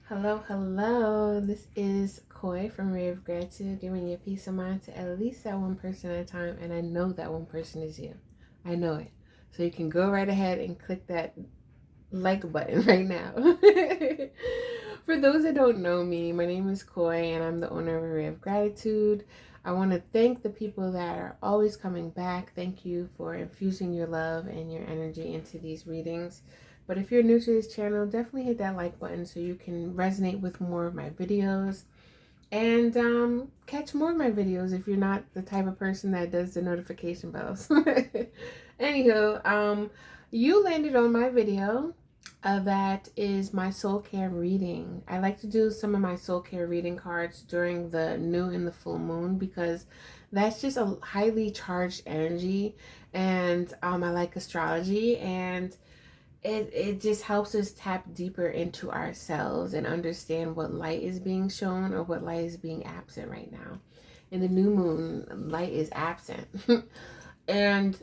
Hello, hello. This is Koi from Ray of Gratitude, giving you peace of mind to at least that one person at a time. And I know that one person is you. I know it. So you can go right ahead and click that like button right now. For those that don't know me, my name is Koi and I'm the owner of Ray of Gratitude. I want to thank the people that are always coming back. Thank you for infusing your love and your energy into these readings. But if you're new to this channel, definitely hit that like button so you can resonate with more of my videos and catch more of my videos if you're not the type of person that does the notification bells. Anywho, you landed on my video. That is my soul care reading. I like to do some of my soul care reading cards during the new and the full moon because that's just a highly charged energy, and I like astrology, and it just helps us tap deeper into ourselves and understand what light is being shown or what light is being absent right now. In the new moon, light is absent. And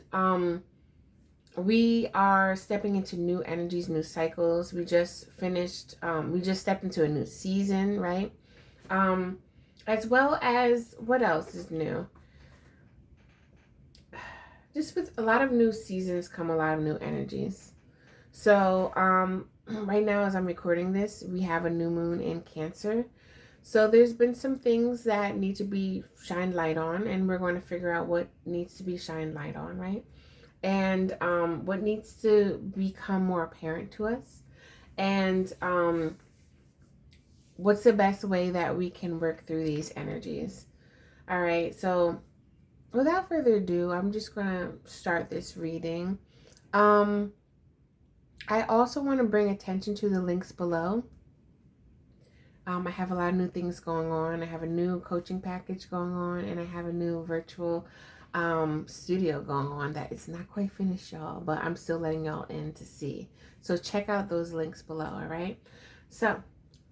we are stepping into new energies, new cycles. We just stepped into a new season, right? As well as, what else is new? Just with a lot of new seasons come a lot of new energies. So right now as I'm recording this, we have a new moon in Cancer. So there's been some things that need to be shined light on, and we're going to figure out what needs to be shined light on, right? And what needs to become more apparent to us, and what's the best way that we can work through these energies. All right, so without further ado, I'm just going to start this reading. I also want to bring attention to the links below. I have a lot of new things going on. I have a new coaching package going on, and I have a new virtual studio going on that is not quite finished, y'all, but I'm still letting y'all in to see. So check out those links below, all right? So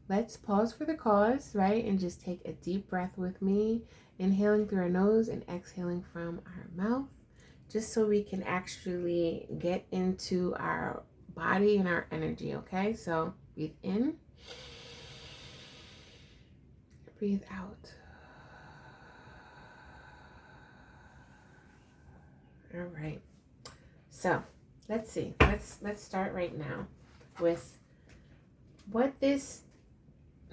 let's pause for the cause, right? And just take a deep breath with me, inhaling through our nose and exhaling from our mouth, just so we can actually get into our body and our energy, okay? So breathe in, breathe out. All right, so let's see, let's start right now with what this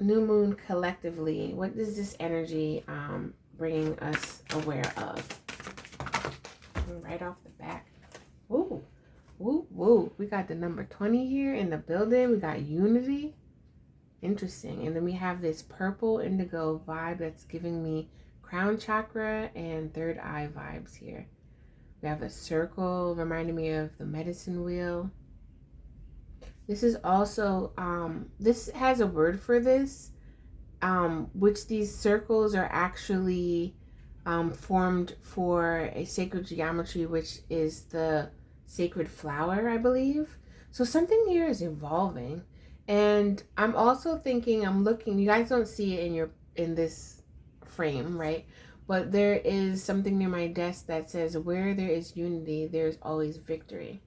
new moon collectively, what is this energy bringing us aware of right off the back. Ooh. Woo, woo. We got the number 20 here in the building. We got unity. Interesting. And then we have this purple indigo vibe that's giving me crown chakra and third eye vibes here. We have a circle reminding me of the medicine wheel. This is also, this has a word for this, which these circles are actually formed for a sacred geometry, which is the sacred flower, I believe. So something here is evolving, and I'm also thinking, I'm looking, you guys don't see it in this frame, right? But there is something near my desk that says, where there is unity, there's always victory.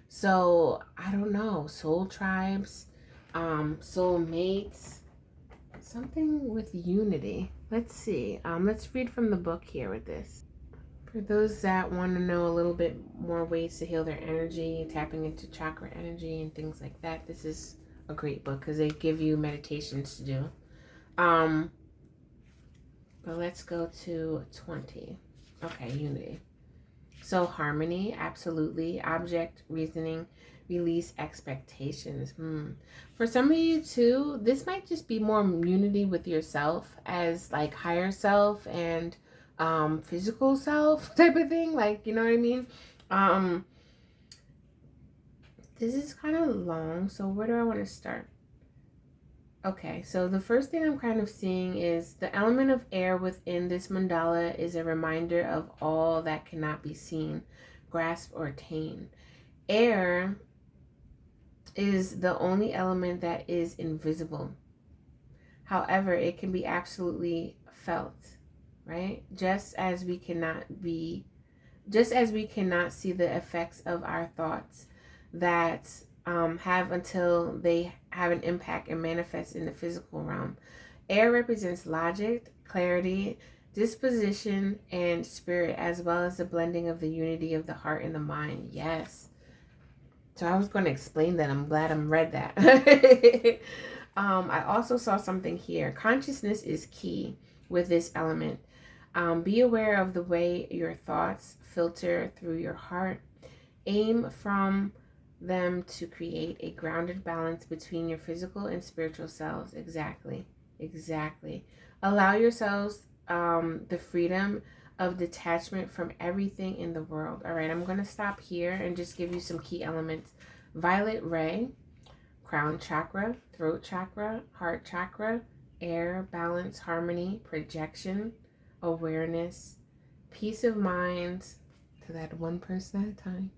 So I don't know, soul tribes, soul mates, something with unity. Let's see. Let's read from the book here with this. For those that want to know a little bit more ways to heal their energy, tapping into chakra energy and things like that, this is a great book because they give you meditations to do. But let's go to 20. Okay, unity. So harmony, absolutely. Object, reasoning, release expectations. For some of you too, this might just be more unity with yourself as like higher self and physical self type of thing, like, you know what I mean? This is kind of long, so where do I want to start? Okay, so the first thing I'm kind of seeing is the element of air within this mandala is a reminder of all that cannot be seen, grasped, or attained. Air is the only element that is invisible. However, it can be absolutely felt, right? Just as we cannot see the effects of our thoughts that have until they have an impact and manifest in the physical realm. Air represents logic, clarity, disposition, and spirit, as well as the blending of the unity of the heart and the mind. Yes. So I was going to explain that. I'm glad I read that. I also saw something here. Consciousness is key with this element. Be aware of the way your thoughts filter through your heart. Aim from them to create a grounded balance between your physical and spiritual selves. Exactly. Allow yourselves the freedom of detachment from everything in the world. All right, I'm going to stop here and just give you some key elements. Violet ray, crown chakra, throat chakra, heart chakra, air, balance, harmony, projection, awareness, peace of mind, to that one person at a time,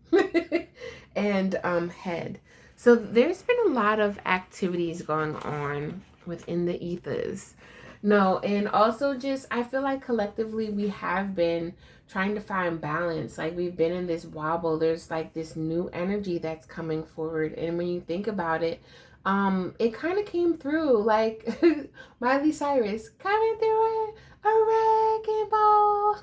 and head. So there's been a lot of activities going on within the ethers. No, and also just, I feel like collectively we have been trying to find balance. Like we've been in this wobble. There's like this new energy that's coming forward. And when you think about it, it kind of came through like Miley Cyrus coming through a wrecking ball.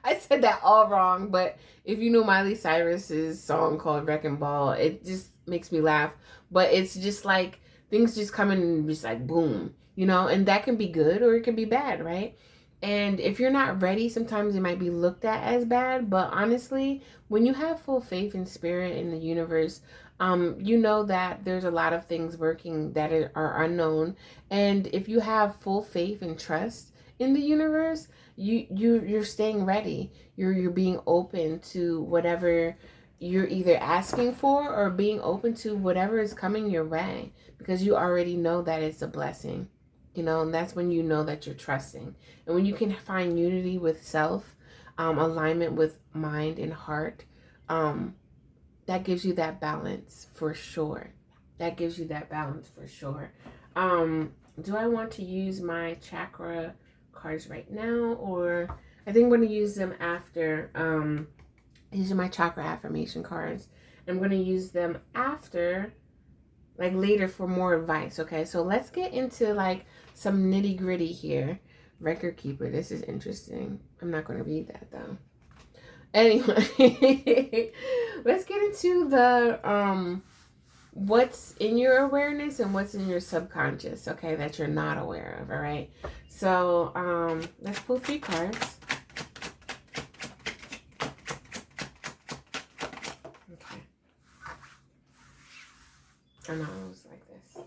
I said that all wrong, but if you know Miley Cyrus's song called Wrecking Ball, it just makes me laugh. But it's just like things just come in and just like boom, you know, and that can be good or it can be bad, right? And if you're not ready, sometimes it might be looked at as bad. But honestly, when you have full faith in spirit in the universe, you know that there's a lot of things working that are unknown. And if you have full faith and trust in the universe, you're staying ready. You're being open to whatever you're either asking for or being open to whatever is coming your way, because you already know that it's a blessing, you know, and that's when you know that you're trusting. And when you can find unity with self, alignment with mind and heart, that gives you that balance for sure. That gives you that balance for sure. Do I want to use my chakra cards right now, or I think I'm going to use them after. These are my chakra affirmation cards. I'm going to use them after, like later, for more advice. Okay, so let's get into like some nitty gritty here. Record keeper, this is interesting. I'm not going to read that though. Anyway, let's get into the what's in your awareness and what's in your subconscious, okay, that you're not aware of. All right, so let's pull 3 cards. Okay, I know it was like this.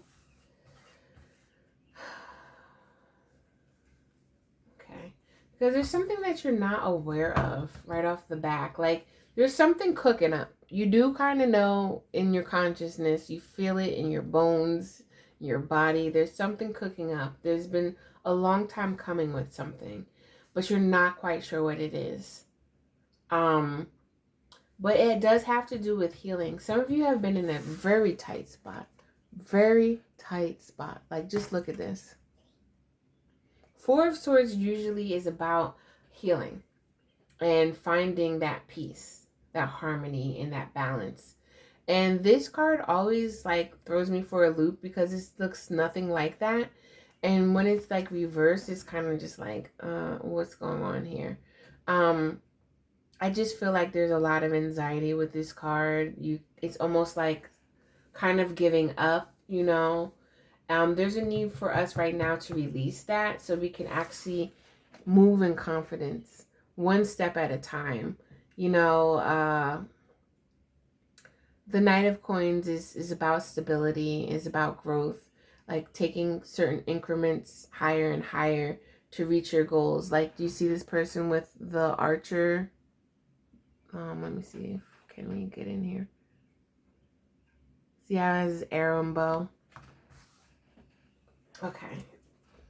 Okay, because there's something that you're not aware of right off the back. Like there's something cooking up. You do kind of know in your consciousness, you feel it in your bones, your body. There's something cooking up. There's been a long time coming with something, but you're not quite sure what it is. But it does have to do with healing. Some of you have been in a very tight spot. Very tight spot. Like, just look at this. 4 of Swords usually is about healing and finding that peace, that harmony, and that balance. And this card always like throws me for a loop because it looks nothing like that. And when it's like reversed, it's kind of just like, what's going on here? I just feel like there's a lot of anxiety with this card. It's almost like kind of giving up, you know. There's a need for us right now to release that so we can actually move in confidence, one step at a time. You know, the Knight of Coins is about stability, is about growth, like taking certain increments higher and higher to reach your goals. Like, do you see this person with the archer? Let me see. Can we get in here? See how it has his arrow and bow? Okay.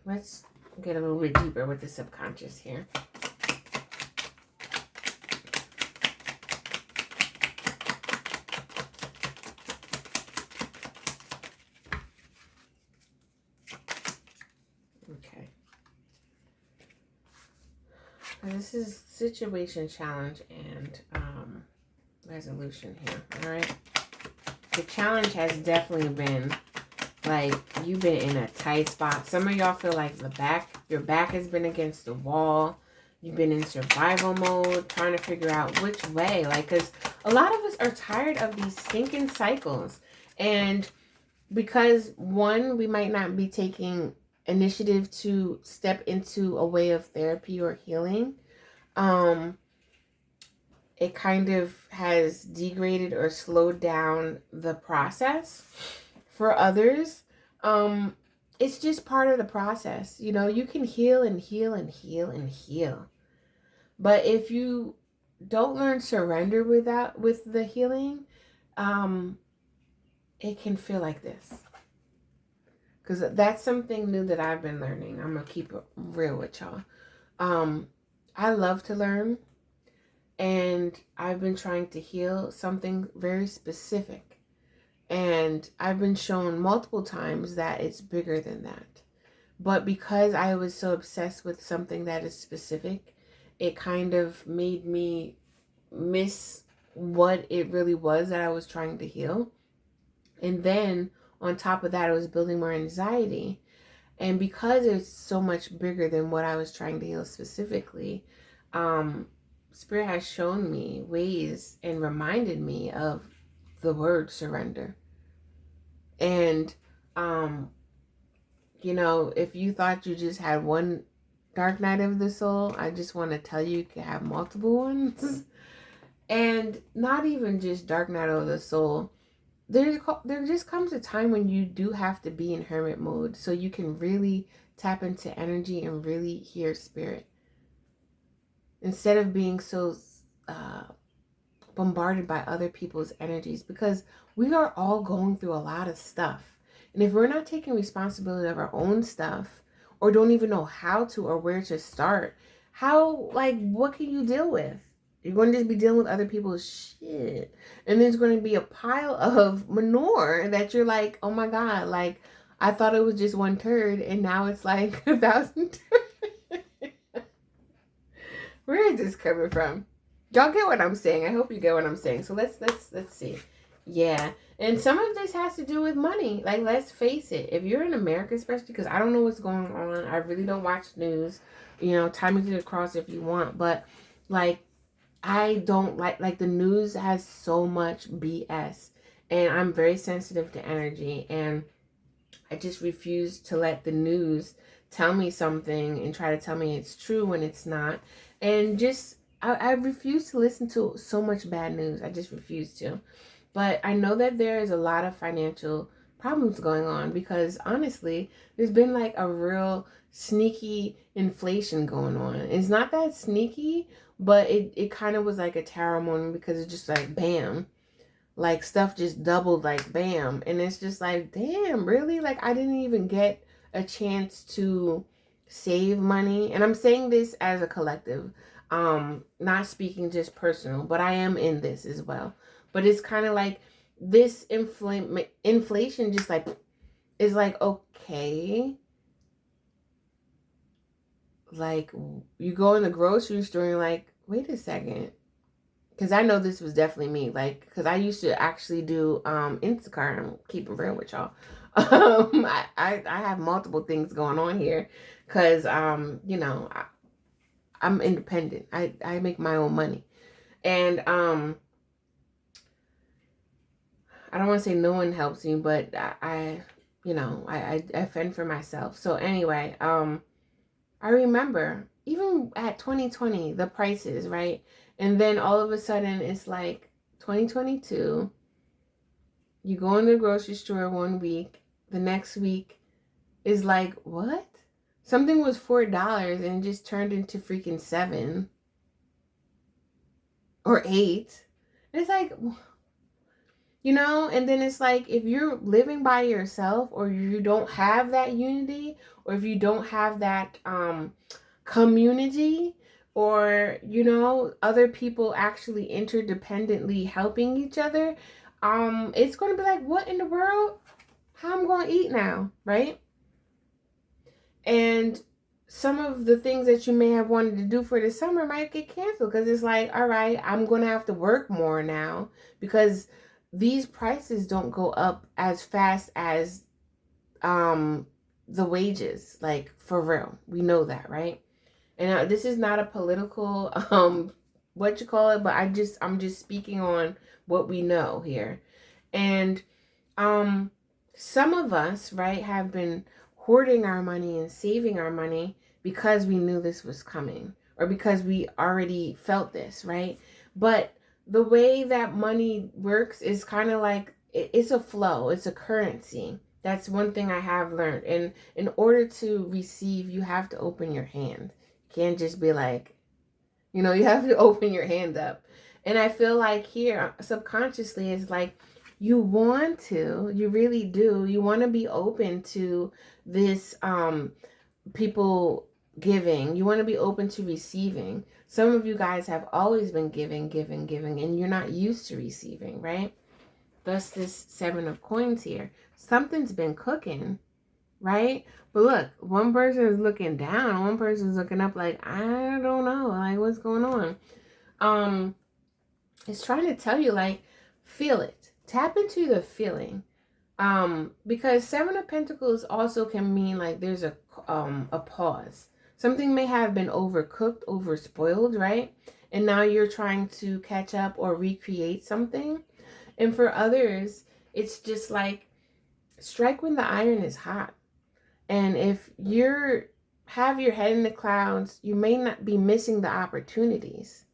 Let's get a little bit deeper with the subconscious here. Okay. This is situation, challenge, and resolution here. All right. The challenge has definitely been Like, you've been in a tight spot. Some of y'all feel like your back has been against the wall. You've been in survival mode, trying to figure out which way. Like, because a lot of us are tired of these stinking cycles. And because, one, we might not be taking initiative to step into a way of therapy or healing. It kind of has degraded or slowed down the process. For others, it's just part of the process. You know, you can heal and heal and heal and heal. But if you don't learn surrender with the healing, it can feel like this. Because that's something new that I've been learning. I'm going to keep it real with y'all. I love to learn. And I've been trying to heal something very specific. And I've been shown multiple times that it's bigger than that. But because I was so obsessed with something that is specific, it kind of made me miss what it really was that I was trying to heal. And then on top of that, it was building more anxiety. And because it's so much bigger than what I was trying to heal specifically, Spirit has shown me ways and reminded me of the word surrender. And, you know, if you thought you just had one dark night of the soul, I just want to tell you can have multiple ones. And not even just dark night of the soul. There just comes a time when you do have to be in hermit mode so you can really tap into energy and really hear spirit. Instead of being so bombarded by other people's energies, because we are all going through a lot of stuff. And if we're not taking responsibility of our own stuff, or don't even know how to or where to start, what can you deal with? You're going to just be dealing with other people's shit. And there's going to be a pile of manure that you're like, oh my God, like, I thought it was just one turd, and now it's like 1,000 turds. Where is this coming from? Y'all get what I'm saying. I hope you get what I'm saying. So let's see. Yeah. And some of this has to do with money. Like, let's face it. If you're in America, especially, because I don't know what's going on. I really don't watch news. You know, tie me to the cross if you want. But, like, I don't like the news has so much BS. And I'm very sensitive to energy. And I just refuse to let the news tell me something and try to tell me it's true when it's not. And just, I refuse to listen to so much bad news. I just refuse to. But I know that there is a lot of financial problems going on because, honestly, there's been like a real sneaky inflation going on. It's not that sneaky, but it kind of was like a tarot moment because it's just like, bam. Like, stuff just doubled, like, bam. And it's just like, damn, really? Like, I didn't even get a chance to save money. And I'm saying this as a collective, not speaking just personal, but I am in this as well. But it's kind of like this inflation just like is like, okay, like, you go in the grocery store and you're like, wait a second, because I know this was definitely me, like, because I used to actually do Instacart. I'm keeping real with y'all. I have multiple things going on here because you know, I'm independent. I make my own money. And I don't want to say no one helps me, but I you know, I fend for myself. So anyway, I remember even at 2020, the prices, right? And then all of a sudden it's like 2022, you go in the grocery store one week, the next week is like, what? Something was $4 and it just turned into freaking 7 or 8. And it's like, you know, and then it's like, if you're living by yourself or you don't have that unity, or if you don't have that community, or, you know, other people actually interdependently helping each other, it's going to be like, what in the world? How am I going to eat now, right? And some of the things that you may have wanted to do for the summer might get canceled because it's like, all right, I'm going to have to work more now because these prices don't go up as fast as the wages, like for real. We know that, right? And this is not a political what you call it, but I'm just speaking on what we know here. And some of us, right, have been hoarding our money and saving our money because we knew this was coming, or because we already felt this, right? But the way that money works is kind of like it's a flow, it's a currency. That's one thing I have learned. And in order to receive, you have to open your hand. You can't just be like, you know, you have to open your hand up. And I feel like here, subconsciously, it's like you really do. You want to be open to this people giving. You want to be open to receiving. Some of you guys have always been giving, and you're not used to receiving, right? Thus this 7 of coins here. Something's been cooking, right? But look, one person is looking down, one person's looking up like, I don't know, like what's going on? It's trying to tell you, like, feel it. Tap into the feeling. Because 7 of Pentacles also can mean like there's a pause. Something may have been overcooked, overspoiled, right? And now you're trying to catch up or recreate something. And for others, it's just like strike when the iron is hot. And if you're have your head in the clouds, you may not be missing the opportunities.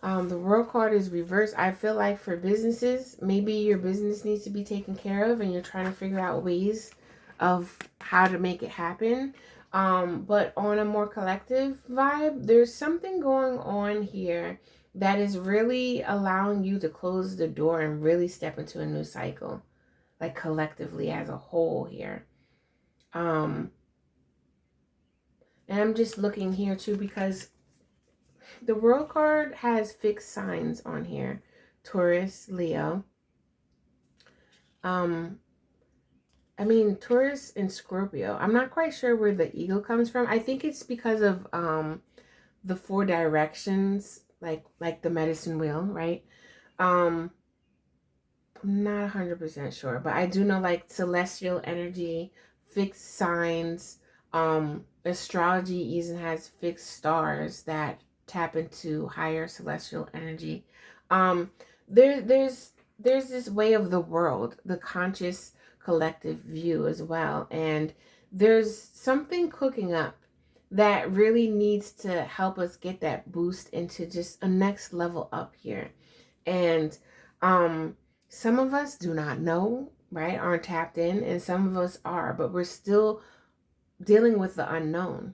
The World card is reversed. I feel like for businesses, maybe your business needs to be taken care of and you're trying to figure out ways of how to make it happen. But on a more collective vibe, there's something going on here that is really allowing you to close the door and really step into a new cycle, like collectively as a whole here. And I'm just looking here too because the World card has fixed signs on here. Taurus, Leo. I mean, Taurus and Scorpio. I'm not quite sure where the eagle comes from. I think it's because of the 4 directions, like the medicine wheel, right? I'm not 100% sure, but I do know like celestial energy, fixed signs. Astrology even has fixed stars that tap into higher celestial energy. There's this way of the world, the conscious collective view as well, and there's something cooking up that really needs to help us get that boost into just a next level up here. And some of us do not know, right, aren't tapped in, and some of us are, but we're still dealing with the unknown.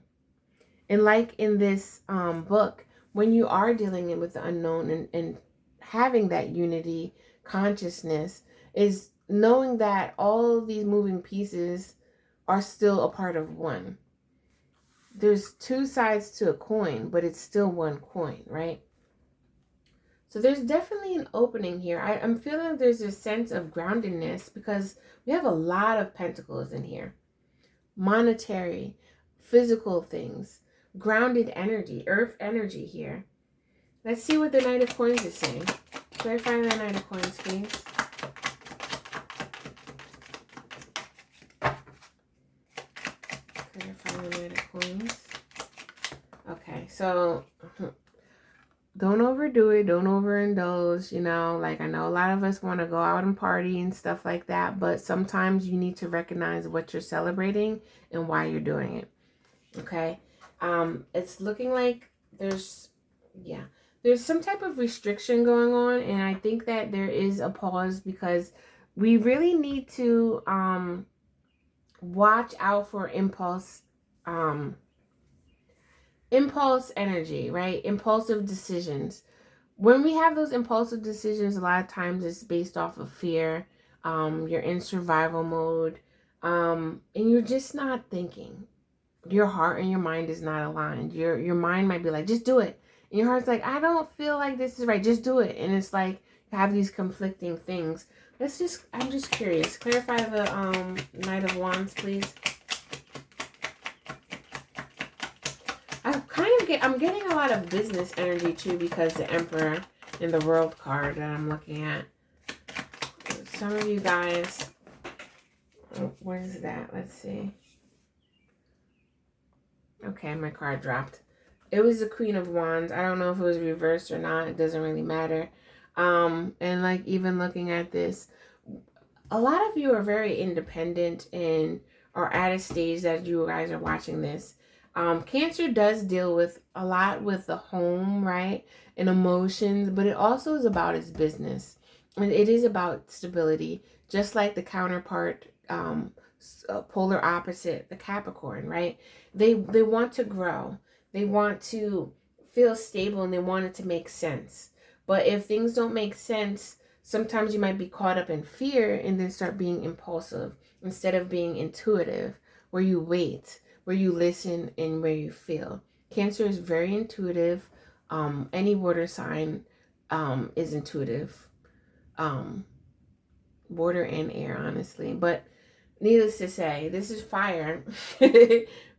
And like in this book, when you are dealing with the unknown and having that unity consciousness, is knowing that all these moving pieces are still a part of one. There's 2 sides to a coin, but it's still one coin, right? So there's definitely an opening here. I'm feeling there's a sense of groundedness because we have a lot of pentacles in here. Monetary, physical things, grounded energy, earth energy here. Let's see what the Knight of Coins is saying. Clarify the Knight of Coins, please. Clarify the Knight of Coins. Okay, so don't overdo it. Don't overindulge, you know. Like, I know a lot of us want to go out and party and stuff like that, but sometimes you need to recognize what you're celebrating and why you're doing it. Okay? It's looking like there's some type of restriction going on, and I think that there is a pause because we really need to watch out for impulse energy, right? Impulsive decisions. When we have those impulsive decisions, a lot of times it's based off of fear. You're in survival mode, and you're just not thinking. Your heart and your mind is not aligned. Your mind might be like, just do it. And your heart's like, I don't feel like this is right. Just do it. And it's like you have these conflicting things. I'm just curious. Clarify the Knight of Wands, please. I'm getting a lot of business energy too because the Emperor in the World card that I'm looking at. Some of you guys, what is that? Let's see. Okay, my card dropped. It was the Queen of Wands. I don't know if it was reversed or not. It doesn't really matter. And like even looking at this, a lot of you are very independent and are at a stage that you guys are watching this. Cancer does deal with a lot with the home, right? And emotions, but it also is about its business. And it is about stability, just like the counterpart, polar opposite, the Capricorn, right? They want to grow. They want to feel stable and they want it to make sense. But if things don't make sense, sometimes you might be caught up in fear and then start being impulsive instead of being intuitive, where you wait, where you listen, and where you feel. Cancer is very intuitive. Any water sign is intuitive. Water and air, honestly. But needless to say, this is fire.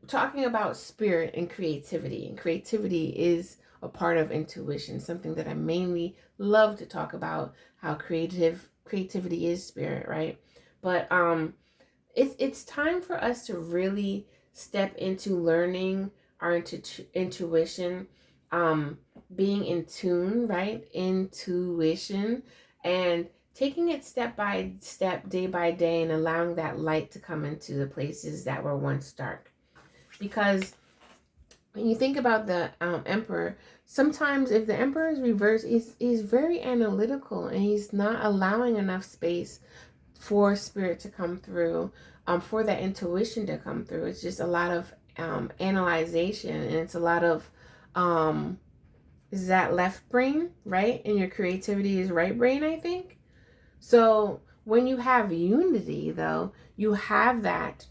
Talking about spirit and creativity. And creativity is a part of intuition, something that I mainly love to talk about, how creativity is spirit, right? But it's time for us to really step into learning our intuition, being in tune, right? Intuition, and taking it step by step, day by day, and allowing that light to come into the places that were once dark. Because when you think about the emperor, sometimes if the emperor is reversed, he's very analytical and he's not allowing enough space for spirit to come through, for that intuition to come through. It's just a lot of analyzation, and it's a lot of is that left brain, right? And your creativity is right brain, I think. So when you have unity, though, you have that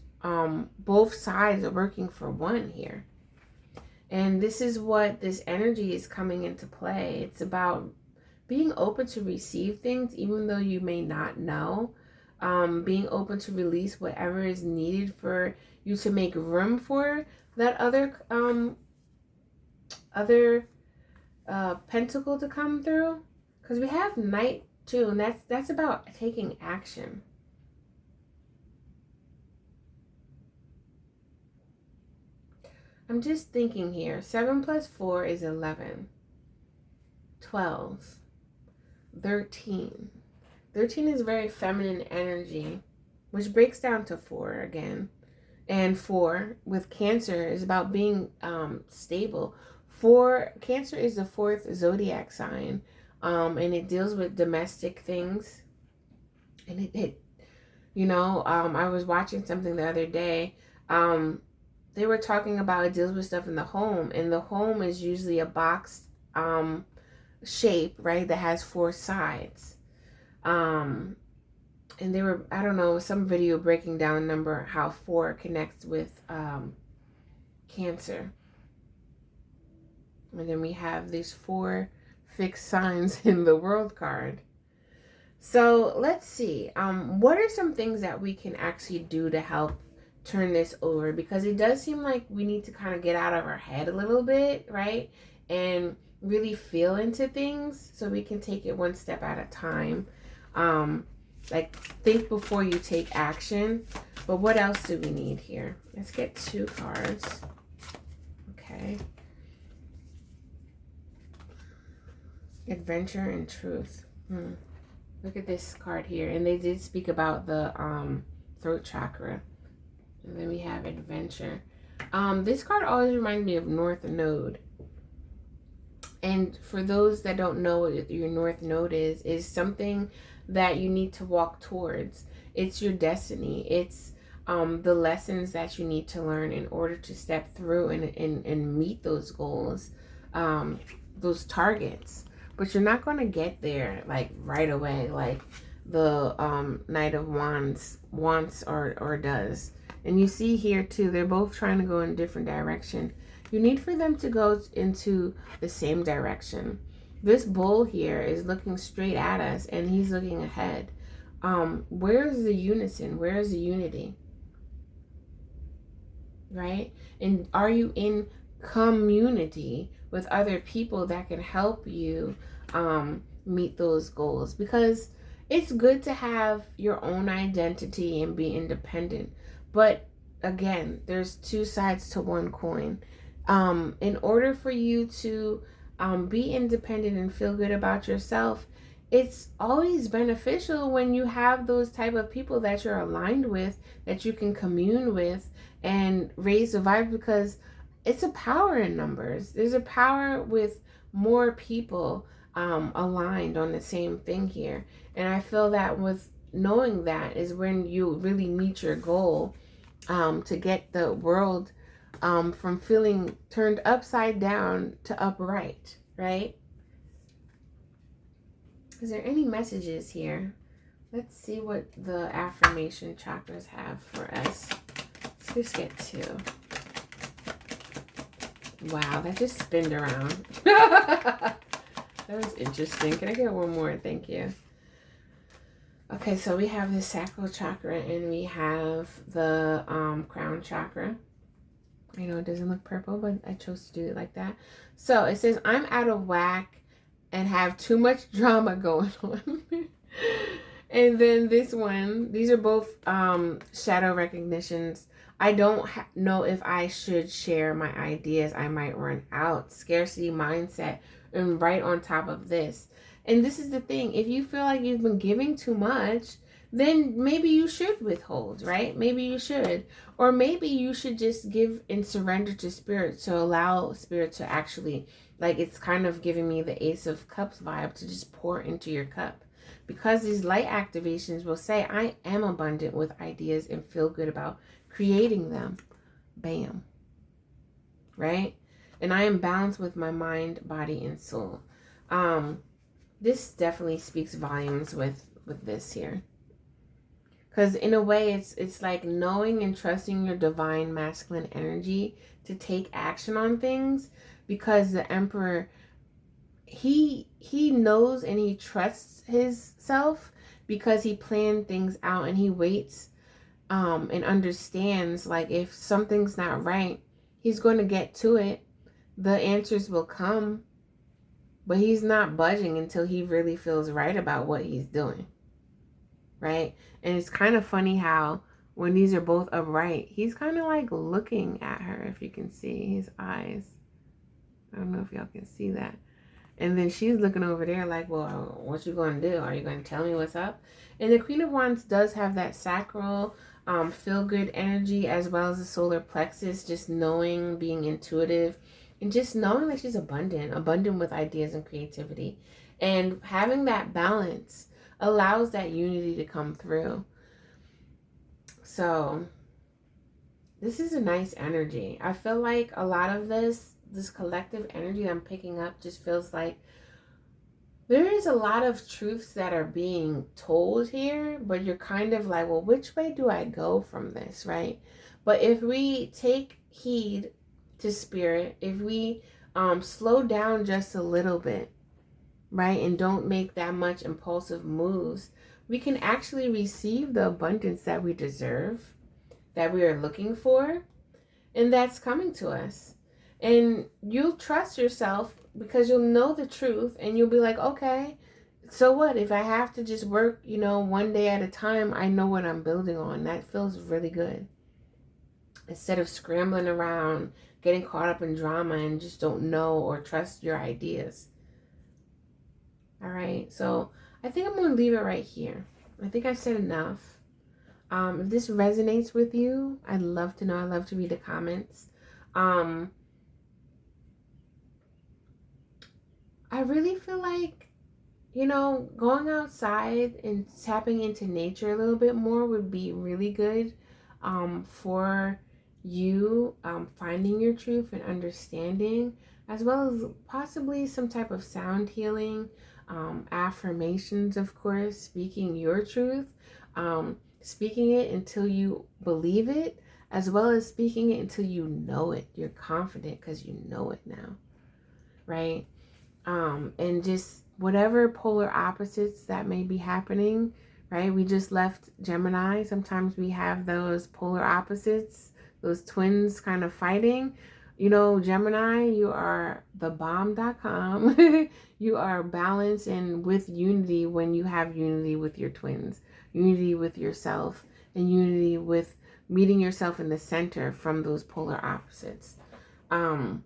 both sides are working for one here. And this is what this energy is coming into play. It's about being open to receive things, even though you may not know. Being open to release whatever is needed for you to make room for that other pentacle to come through. Because we have Knight too, and that's about taking action. I'm just thinking here. 7 plus 4 is 11. 12. 13. 13 is very feminine energy, which breaks down to 4 again. And 4 with Cancer is about being stable. 4, Cancer is the 4th zodiac sign, and it deals with domestic things. And it I was watching something the other day. They were talking about it deals with stuff in the home, and the home is usually a boxed shape, right, that has 4 sides. And they were, I don't know, some video breaking down how 4 connects with Cancer. And then we have these 4 fixed signs in the World card. So let's see, what are some things that we can actually do to help turn this over? Because it does seem like we need to kind of get out of our head a little bit, right? And really feel into things so we can take it one step at a time. Like, think before you take action. But what else do we need here? Let's get 2 cards. Okay. Adventure and truth. Look at this card here. And they did speak about the throat chakra. And then we have adventure. This card always reminds me of North Node. And for those that don't know what your North Node is something that you need to walk towards. It's your destiny. It's the lessons that you need to learn in order to step through and meet those goals, those targets. But you're not going to get there like right away, like the Knight of Wands wants or does. And you see here too, they're both trying to go in different direction. You need for them to go into the same direction. This bull here is looking straight at us and he's looking ahead. Where's the unison? Where's the unity? Right? And are you in community with other people that can help you meet those goals? Because it's good to have your own identity and be independent. But again, there's two sides to one coin. In order for you to be independent and feel good about yourself, it's always beneficial when you have those type of people that you're aligned with, that you can commune with and raise the vibe, because it's a power in numbers. There's a power with more people aligned on the same thing here. And I feel that with knowing that is when you really meet your goal, to get the world from feeling turned upside down to upright, right? Is there any messages here? Let's see what the affirmation chakras have for us. Let's just get two. Wow, that just spinned around. That was interesting. Can I get one more? Thank you. Okay, so we have the sacral chakra and we have the crown chakra. I know it doesn't look purple, but I chose to do it like that. So it says, I'm out of whack and have too much drama going on. And then this one, these are both shadow recognitions. I don't know if I should share my ideas. I might run out. Scarcity mindset. And right on top of this. And this is the thing. If you feel like you've been giving too much, then maybe you should withhold, right? Maybe you should. Or maybe you should just give and surrender to spirit, to allow spirit to actually, like, it's kind of giving me the Ace of Cups vibe, to just pour into your cup. Because these light activations will say, I am abundant with ideas and feel good about creating them. Bam. Right? And I am balanced with my mind, body, and soul. This definitely speaks volumes with this here. Because in a way, it's like knowing and trusting your divine masculine energy to take action on things. Because the Emperor, he knows and he trusts himself, because he planned things out and he waits and understands, like, if something's not right, he's going to get to it. The answers will come, but he's not budging until he really feels right about what he's doing, right? And it's kind of funny how when these are both upright, he's kind of like looking at her, if you can see his eyes. I don't know if y'all can see that. And then she's looking over there like, well, what you going to do? Are you going to tell me what's up? And the Queen of Wands does have that sacral, feel-good energy, as well as the solar plexus, just knowing, being intuitive, and just knowing that she's abundant with ideas and creativity. And having that balance allows that unity to come through. So this is a nice energy. I feel like a lot of this collective energy I'm picking up just feels like there is a lot of truths that are being told here, but you're kind of like, well, which way do I go from this, right? But if we take heed to spirit, if we slow down just a little bit, right, and don't make that much impulsive moves, we can actually receive the abundance that we deserve, that we are looking for, and that's coming to us. And you'll trust yourself because you'll know the truth, and you'll be like, okay, so what? If I have to just work, one day at a time, I know what I'm building on. That feels really good. Instead of scrambling around, getting caught up in drama and just don't know or trust your ideas. All right, so I think I'm going to leave it right here. I think I've said enough. If this resonates with you, I'd love to know. I'd love to read the comments. I really feel like, going outside and tapping into nature a little bit more would be really good for you finding your truth and understanding, as well as possibly some type of sound healing, affirmations, of course, speaking your truth, speaking it until you believe it, as well as speaking it until you know it. You're confident because you know it now, right? And just whatever polar opposites that may be happening, right? We just left Gemini. Sometimes we have those polar opposites, those twins kind of fighting. You know, Gemini, you are the bomb.com. You are balanced and with unity when you have unity with your twins, unity with yourself, and unity with meeting yourself in the center from those polar opposites. And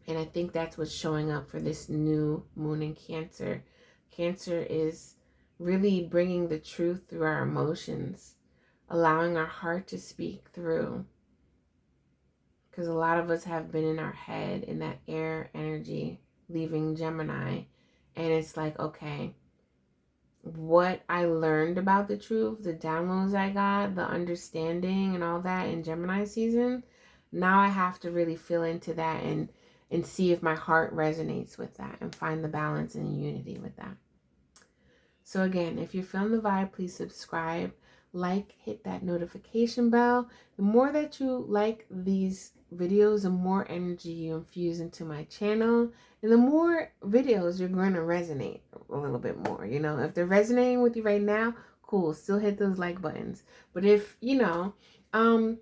I think that's what's showing up for this new moon in Cancer. Cancer is really bringing the truth through our emotions, allowing our heart to speak through. Because a lot of us have been in our head in that air energy, leaving Gemini. And it's like, okay, what I learned about the truth, the downloads I got, the understanding and all that in Gemini season, now I have to really feel into that and see if my heart resonates with that and find the balance and unity with that. So again, if you're feeling the vibe, please subscribe, like, hit that notification bell. The more that you like these videos, the more energy you infuse into my channel, and the more videos you're going to resonate a little bit more. You know, if they're resonating with you right now, cool, still hit those like buttons. But if, the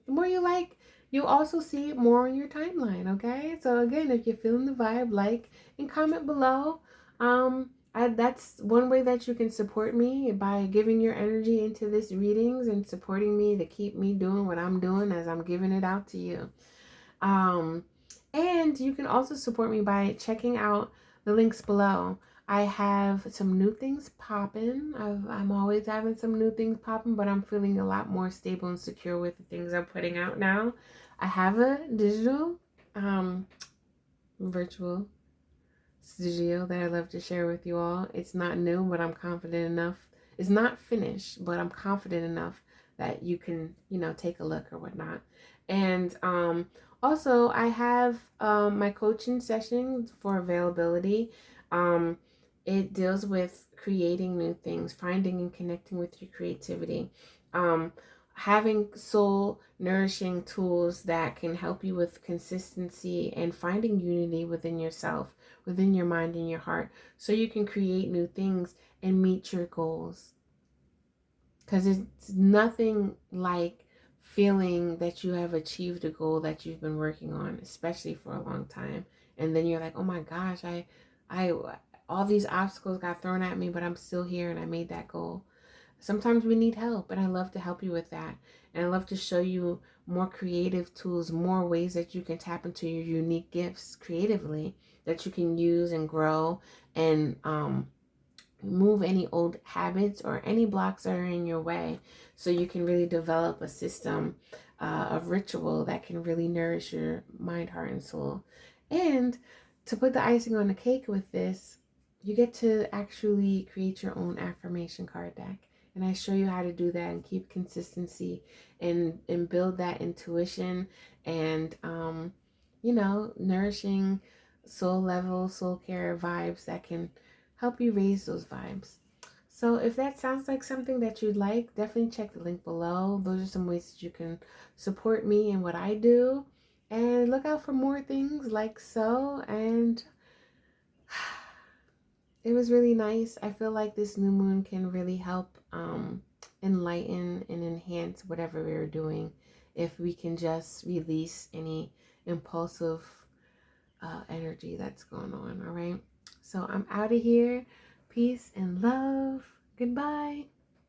more you like, you'll also see it more on your timeline, okay? So again, if you're feeling the vibe, like and comment below. That's one way that you can support me, by giving your energy into this readings and supporting me to keep me doing what I'm doing as I'm giving it out to you. And you can also support me by checking out the links below. I have some new things popping. I'm always having some new things popping, but I'm feeling a lot more stable and secure with the things I'm putting out now. I have a digital, virtual studio that I love to share with you all. It's not new, but I'm confident enough. It's not finished, but I'm confident enough that you can, take a look or whatnot. And also, I have my coaching sessions for availability. It deals with creating new things, finding and connecting with your creativity. Having soul nourishing tools that can help you with consistency and finding unity within yourself, within your mind and your heart, so you can create new things and meet your goals. Because it's nothing like feeling that you have achieved a goal that you've been working on, especially for a long time, and then you're like, oh my gosh, I all these obstacles got thrown at me, but I'm still here and I made that goal. Sometimes we need help, and I love to help you with that. And I love to show you more creative tools, more ways that you can tap into your unique gifts creatively that you can use and grow and move any old habits or any blocks that are in your way, so you can really develop a system of ritual that can really nourish your mind, heart, and soul. And to put the icing on the cake with this, you get to actually create your own affirmation card deck. And I show you how to do that and keep consistency and build that intuition and, nourishing soul level, soul care vibes that can help you raise those vibes. So if that sounds like something that you'd like, definitely check the link below. Those are some ways that you can support me and what I do. And look out for more things like so. And it was really nice. I feel like this new moon can really help enlighten and enhance whatever we're doing, if we can just release any impulsive energy that's going on. All right. So I'm out of here. Peace and love. Goodbye.